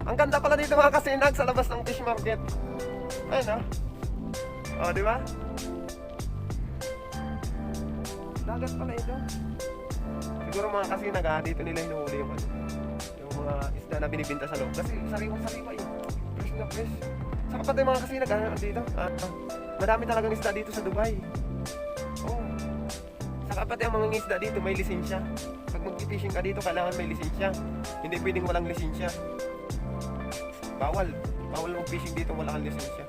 Ang ganda pala dito mga kasinag sa labas ng fish market. Ayun oh. Oh, di ba? Dagat pala ito. Siguro mga kasinag dito nila hinuhuli yung ano, yung mga isda na binibinta sa loob. Kasi sariwang-sariwa yun. Fresh na fresh. Saka pati mga kasinag dito. Madami talagang isda dito sa Dubai. Oh. Saka pati ang mga isda dito may lisensya. Pag mag-fishing ka dito, kailangan may lisensya. Hindi pwedeng walang lisensya. Bawal mag-fishing dito wala kang lisensya.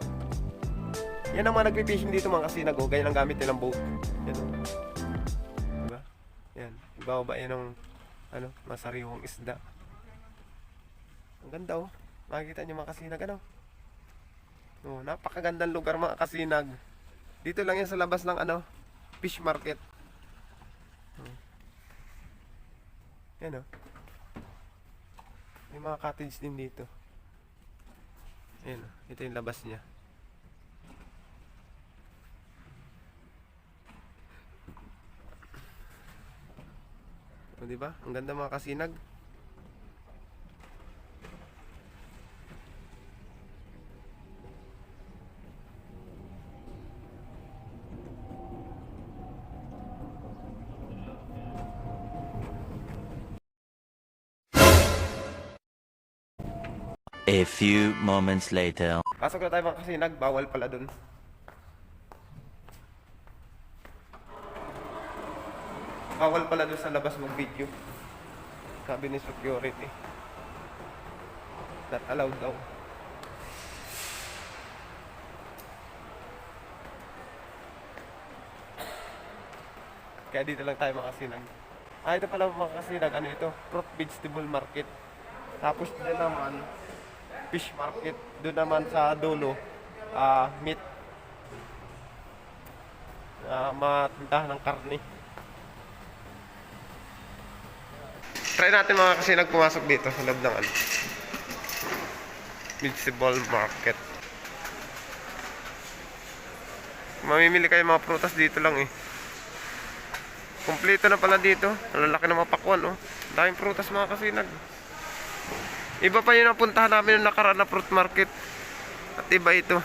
Yan ang mga nagpi-fishing dito mga kasinag, ganyan ang gamit nilang boat. Yan o. Diba? Yan. Ibababa yan ng masariwang isda. Ang ganda oh. Makikita niyo mga kasinag Oh, napakagandang lugar mga kasinag. Dito lang yan sa labas ng fish market. Yan oh. May mga cottage din dito. Ayan oh. Ito yung labas niya. O diba? Ang ganda mga kasinag. A few moments later. Pasok na tayo mga kasinag. Bawal pala dun. Bawal pala dun sa labas mag-video. Sabi ni security. Not allowed daw. Kaya dito lang tayo mga kasinag. Ito pala mga kasinag. Ano ito? Fruit vegetable market. Tapos dyan naman fish market. Doon naman sa dulo meat. Matindahan ng karne. Try natin mga kasinag pumasok dito sa loob ng vegetable market. Mamimili kayo mga prutas dito lang eh. Kompleto na pala dito. Ang lalaki ng mga pakwan oh. Daming prutas mga kasinag. Iba pa yung napuntahan namin ng nakaraan na fruit market. At iba ito.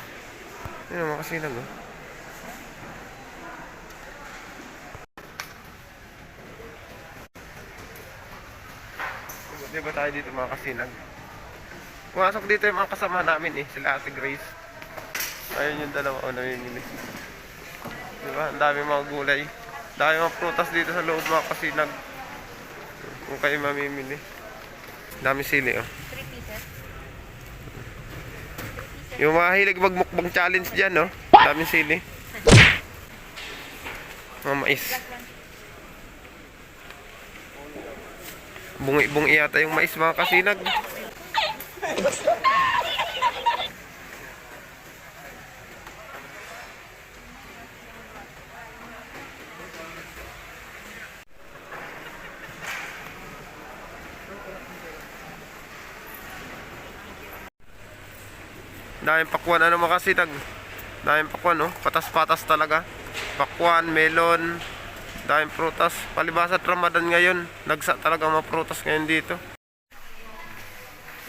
Ayan mga kasinag oh. Diba tayo dito mga kasinag? Pumasok dito yung mga kasama namin eh. Sila Ate Grace. Ayun yung dalawa o namimili. Diba? Ang dami mga gulay. Dami mga prutas dito sa loob mga kasinag. Kung kayo mamimili. Dami sili oh. 3 pieces. Yung mga hilig magmukbang challenge dyan oh. Dami sili. Mga mais. Bungi-bungi yata yung mais mga kasinag. Daming pakwan mga kasinag. Daming pakwan oh. Patas-patas talaga. Pakwan, melon. Daming prutas. Palibasa at Ramadan ngayon. Nagsa talaga mga prutas ngayon dito.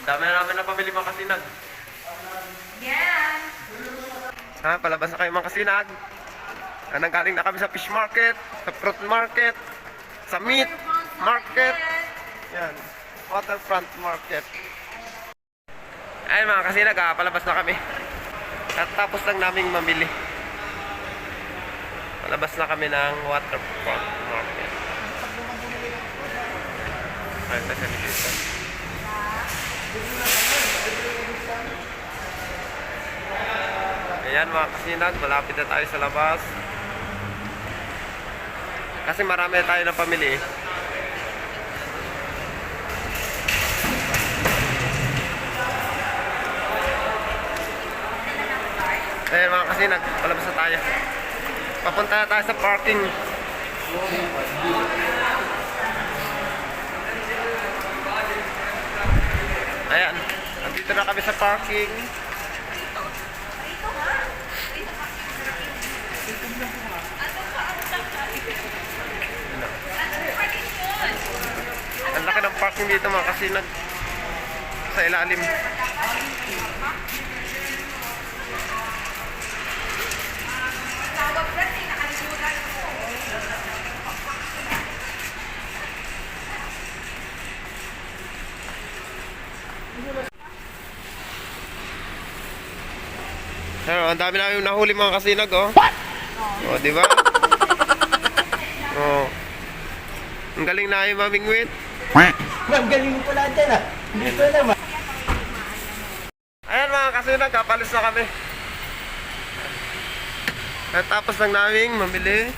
Dami na namin napamili mga kasinag. Yeah. Palabas na kayo mga kasinag. Nanggaling na kami sa fish market, sa fruit market, sa meat market. Yan. Waterfront market. Ayun mga kasinag, palabas na kami. At tapos lang naming mamili. Palabas na kami ng waterfront market. Ayun na siya dito. Ayan mga kasinag, malapit na tayo sa labas. Kasi marami na tayo na pamili eh. Ayan mga kasinag, palabas na tayo. Papunta na tayo sa parking. Ayan, nandito na kami sa parking. Ang laki ng parking dito mga kasinag. sa ilalim. Ano, ang dami namin nahuli mga kasinag, oh. Oh, di ba? Oh. Ang galing na yung mamingwit. Ang galing mo pala dyan ah. Dito naman. Ayan mga kasinag, kapalis na kami. At tapos lang namin mamili.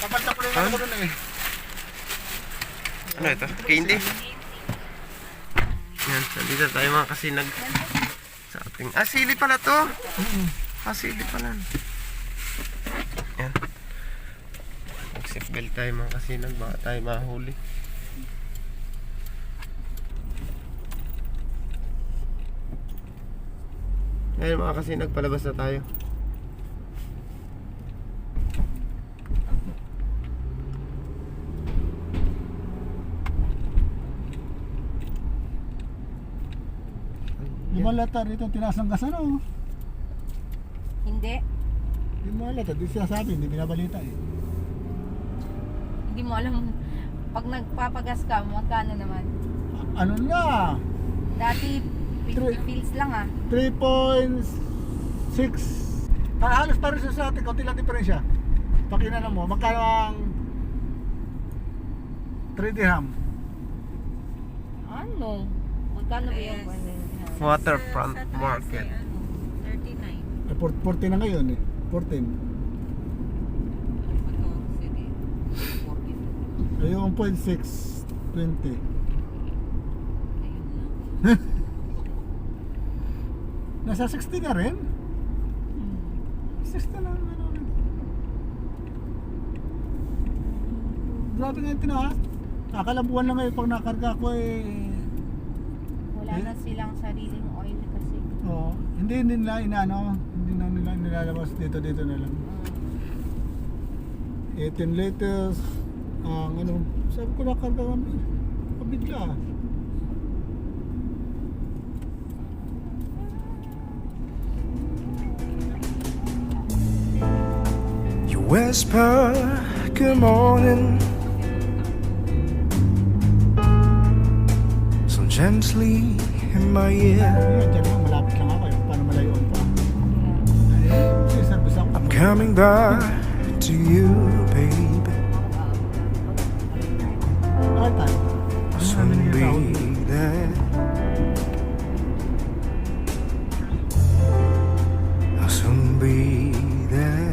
Tapat na pala yung ako doon eh. Ano ito? Candy? Yan, nandito tayo mga kasinag. Sa ating... Ah, sili pala to! Ah, sili pala. Yan. Mag-seatbelt tayo mga kasinag, baka tayo mahuli. Ayan mga kasinag, palabas na tayo. Lumalata rito, tinasang gas ano? Hindi. Lumalata, di siya sabi, hindi binabalita eh. Hindi mo alam. Pag nagpapagas ka, magkano naman? Ano na? Dati, 50 pills lang ah. 3.6. Halos pares sa atin, kaunti lang diferensya. Pakina mo, magkano ang 3 dirham? Ano? Magkano ba yung Waterfront Market. 39. 40 na ngayon eh. 14. Ayun, 0.6. 20. Nasa 60 na rin? 60 na rin. Grabe nga yung tinaas. Akala buwan lang ngayon pag nakarga ko eh. Wala na silang sariling oil kasi. Oo. Hindi nila inaano. Hindi na nila nilalabas dito na lang. 18 liters. Ang ano. Sabi ko nakarga kami. Kabigla. You whisper good morning so gently in my ear. Ayan, dyan lang. Malapit lang ako. Paano malayon pa? Ay, service ako. I'm coming back to you, babe. Ay, tayo. I'll soon be there. I'll soon be there.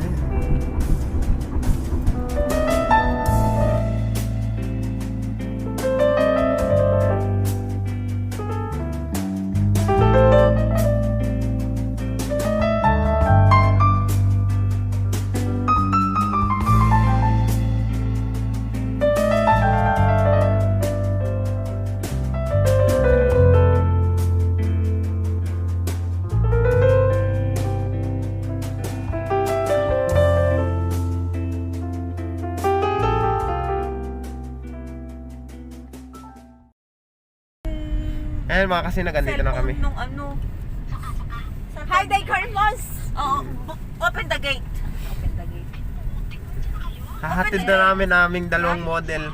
Ayan mga kasinag, andito na kami. Nung ano. Hi, Day Carlos! Oo, open the gate. Open the gate. Hahatid na namin naming dalawang model.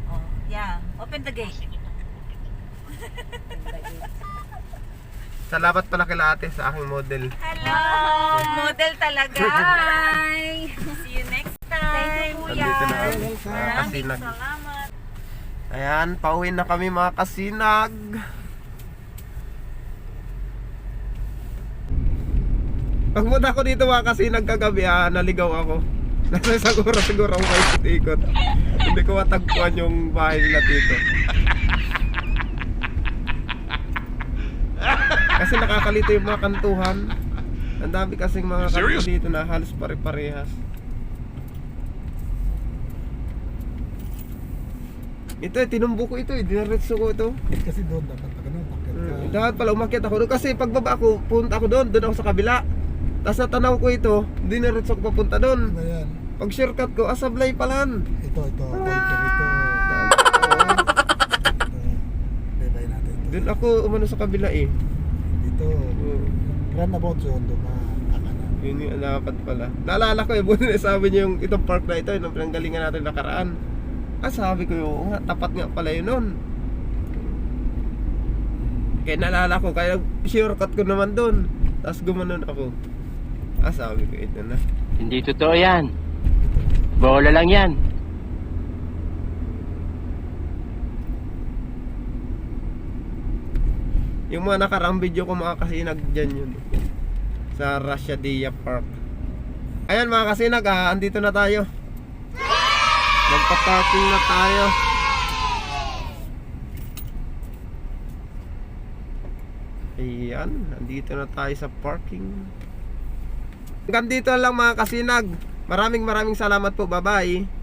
Oh, yeah, open the gate. Salamat pala kila ate sa aking model. Hello! Model talaga. Hi! See you next time. Thank you, Kuya. Andito na kami mga Maraming kasinag. salamat. Ayan, pauwi na kami mga kasinag. Pagpunta ko dito mga kasinag kagabi, naligaw ako. Nasa siguro ako ikot-ikot. Hindi ko matagpuan yung bahay nila dito. Kasi nakakalito yung mga kantuhan. Ang dami kasing mga kanto dito na halos pare-parehas. Ito, tinumbo ko ito, dinaretso ko ito. Kasi doon dapat ano, bakit ka? Dapat pala umakyat ako doon kasi pagbaba ako, punta ako doon ako sa kabila. Tapos natanaw ko ito, dinaretso ko papunta doon. Ano yan? Pag shortcut ko, asablay palan. Ito. Ito. Doon ako umano sa kabila eh. Dito, Oo. roundabout zone, doon na kakanan. Yun yung dapat pala. Naalala ko eh, buti na sabi niyo yung itong park na ito, yung pinanggalingan natin nakaraan. Sabi ko yung nga, tapat nga pala yun nun. Kaya naalala ko, kaya shortcut ko naman doon. Tapos gumanon ako. Sabi ko, ito na. Hindi totoo yan. Bola lang yan. Yung mga nakarang video ko mga kasinag dyan yun. Sa Rashadia Park. Ayan mga kasinag, andito na tayo. Magpa-parking na tayo. Ayan, andito na tayo sa parking. Hanggang dito lang mga kasinag. Maraming salamat po, bye bye.